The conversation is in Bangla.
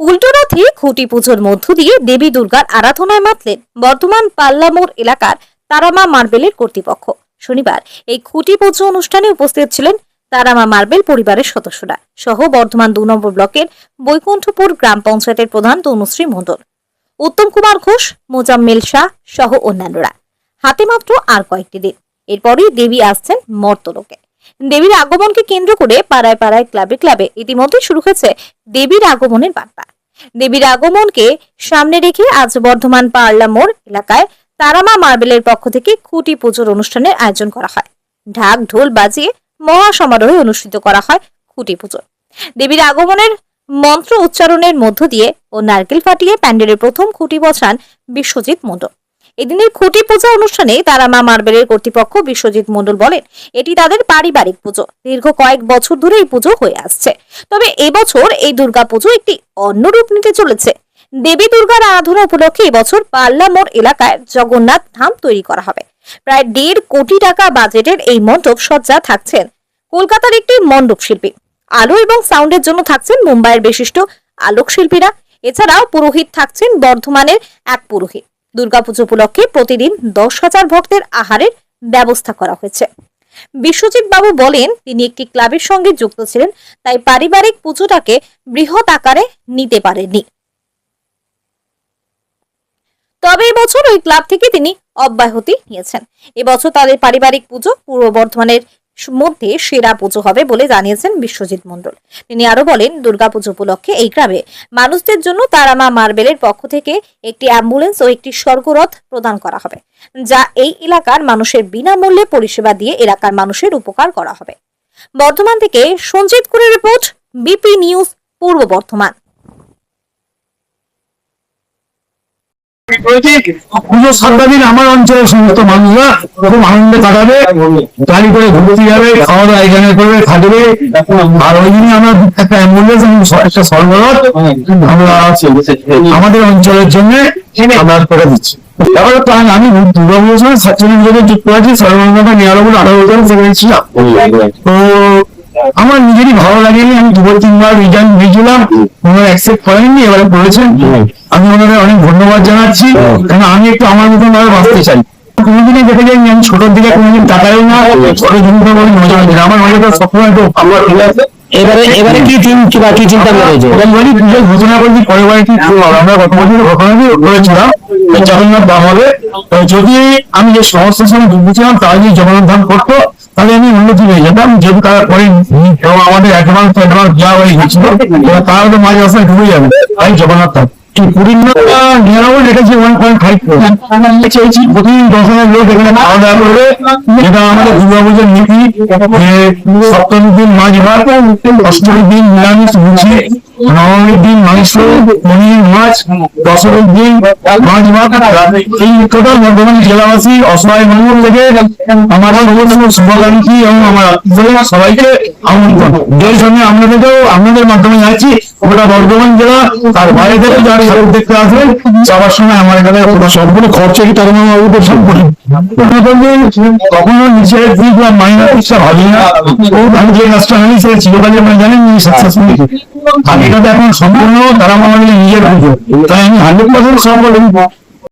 উল্টোরথে খুঁটি পুজোর মধ্য দিয়ে দেবী দুর্গার আরাধনায় মাতলেন বর্ধমান পাল্লামোড় এলাকার তারামা মার্বেলের কর্তৃপক্ষ। শনিবার এই খুঁটি পুজো অনুষ্ঠানে উপস্থিত ছিলেন তারামা মার্বেল পরিবারের সদস্যরা সহ বর্ধমান 2 নম্বর ব্লকের বৈকুণ্ঠপুর গ্রাম পঞ্চায়েতের প্রধান তনুশ্রী মণ্ডল, উত্তম কুমার ঘোষ, মোজাম্মেল শাহ সহ অন্যান্যরা। হাতে মাত্র আর কয়েকটি দিন, এরপরই দেবী আসছেন মর্তলোকে। দেবীর আগমনকে কেন্দ্র করে পাড়ায় পাড়ায় ক্লাবে ক্লাবে ইতিমধ্যে শুরু হয়েছে দেবীর আগমনের বার্তা। দেবীর আগমনকে সামনে রেখে আজ বর্ধমান পার্লামোড় এলাকায় তারামা মার্বেলের পক্ষ থেকে খুঁটি পুজোর অনুষ্ঠানের আয়োজন করা হয়। ঢাক ঢোল বাজিয়ে মহা সমারোহে অনুষ্ঠিত করা হয় খুঁটি পুজো। দেবীর আগমনের মন্ত্র উচ্চারণের মধ্য দিয়ে ও নারকেল ফাটিয়ে প্যান্ডেলের প্রথম খুঁটি বসান বিশ্বজিৎ মণ্ডল। এদিনের খুঁটি পূজা অনুষ্ঠানে তারামা মার্বেলের কর্তৃপক্ষ বিশ্বজিৎ মণ্ডল বলেন, এটি তাদের পারিবারিক পুজো। দীর্ঘ কয়েক বছর ধরে এই পুজো হয়ে আসছে, তবে এবছর এই দুর্গা পুজো একটি অন্য রূপ নিতে চলেছে। দেবী দুর্গার আরাধনা উপলক্ষে এবছর পাল্লামোড় এলাকায় জগন্নাথ ধাম তৈরি করা হবে। প্রায় 1.5 কোটি টাকা বাজেটের এই মণ্ডপ সজ্জা থাকছেন কলকাতার একটি মণ্ডপ শিল্পী। আলো এবং সাউন্ডের জন্য থাকছেন মুম্বাইয়ের বিশিষ্ট আলোক শিল্পীরা। এছাড়াও পুরোহিত থাকছেন বর্ধমানের এক পুরোহিত। দুর্গাপুজো উপলক্ষে প্রতিদিন 10,000 ভক্তের আহারের ব্যবস্থা করা হয়েছে। বিশ্বজিৎ বাবু বলেন, তিনি একটি ক্লাবের সঙ্গে যুক্ত ছিলেন, তাই পারিবারিক পুজোটাকে বৃহৎ আকারে নিতে পারেননি। তবে এবছর ওই ক্লাব থেকে তিনি অব্যাহতি নিয়েছেন। এবছর তাদের পারিবারিক পুজো পূর্ব বর্ধমানের মধ্যে সেরা পুজো হবে বলে জানিয়েছেন বিশ্বজিৎ মণ্ডল। তিনি আরো বলেন, দুর্গাপুজো উপলক্ষে এই গ্রামে মানুষদের জন্য তারামা মার্বেলের পক্ষ থেকে একটি অ্যাম্বুলেন্স ও একটি স্বর্গরথ প্রদান করা হবে, যা এই এলাকার মানুষের বিনামূল্যে পরিষেবা দিয়ে এলাকার মানুষের উপকার করা হবে। বর্ধমান থেকে সঞ্জিত কুরের রিপোর্ট, বিপি নিউজ পূর্ব বর্ধমান। পুজো 7 দিন আমার অঞ্চলের সমস্ত মানুষরা খুব আনন্দে কাটাবে, গাড়ি করে ঘুরতে যাবে, খাওয়া দাওয়া এখানে করবে, থাকবে। আর ওই দিনে আমরা একটা অ্যাম্বুলেন্স এবং একটা সরবরাহ আমরা আমাদের অঞ্চলের জন্য আমরা করে দিচ্ছি। তারপরে প্রাণ আমি দুর্গাপুজোর সময় 47 বছর যুক্ত আছি, সর্বমঙ্গলটা নেওয়ার উপর 18 বছর ছিলাম। তো আমার নিজেরই ভালো লাগেনি, আমি 2-3 বার রিটার্ন দিয়েছিলাম, ওনারা অ্যাকসেপ্ট করেননি, এবারে বলেছেন। আমি ওনাদের অনেক ধন্যবাদ জানাচ্ছি, কারণ আমি একটু আমার মতন ভাবে বাঁচতে চাই। কোনোদিনই দেখে যাই আমি ছোটোর দিকে কোনোদিন তাকাই না, ছোট জিনিসটা বলে মজা হয়েছে আমার মজাটা সবসময় একটু আমার ঠিক আছে। এবারে কি চিন্তা করেছে পুজোর ঘোষণা করছি, পরের বারে কি আমরা গত বছর ঘটনা করেছিলাম জগন্নাথ ধাম হবে। যদি আমি যে সংস্থার সঙ্গে যুক্ত ছিলাম তারা যদি জগন্নাথ ধাম করতো তাহলে আমি উন্নতি হয়ে যেতাম, যেহেতু তারা করেন এবং আমাদের অ্যাডভান্স দেওয়া হয়ে গেছিল, তারা তো মাঝে রাস্তায় ঢুকে যাবে। তাই জগন্নাথ ধাম প্রতিদিন 10,000 লোক এখানে খাওয়া দাওয়া করবে, যেটা আমাদের দুর্গাপুজোর নীতি। 7ম দিন মাছ ভাত, 8ম দিন নিরামিষ লুচি, 9মীর দিন মাংস, পনির মাছ, 10মীর দিন মাছ ভাত। এই টোটাল বর্ধমান জেলাবাসী অসহায় মানুষ থেকে আমার সমস্ত শুভাকাঙ্ক্ষী এবং আমার আত্মীয় সবাইকে আমন্ত্রণ। এর সঙ্গে আপনাদেরকেও আপনাদের মাধ্যমে যাচ্ছি গোটা বর্ধমান জেলা, তার বাইরে থেকে যারা ঠাকুর দেখতে আসবেন যাওয়ার সময় আমার এখানে সম্পূর্ণ খরচা কি তার সম্পূর্ণ কখনো নিজের দিক বা মাইনার ইচ্ছা ভাবি না। আমি যে কাজটা আমি সে চিরকালের মানে জানেন সাকসেসফুল। আমি এটাতে এখন সম্পূর্ণ তারা আমাদের নিজের পুজো, তাই আমি 100% সফল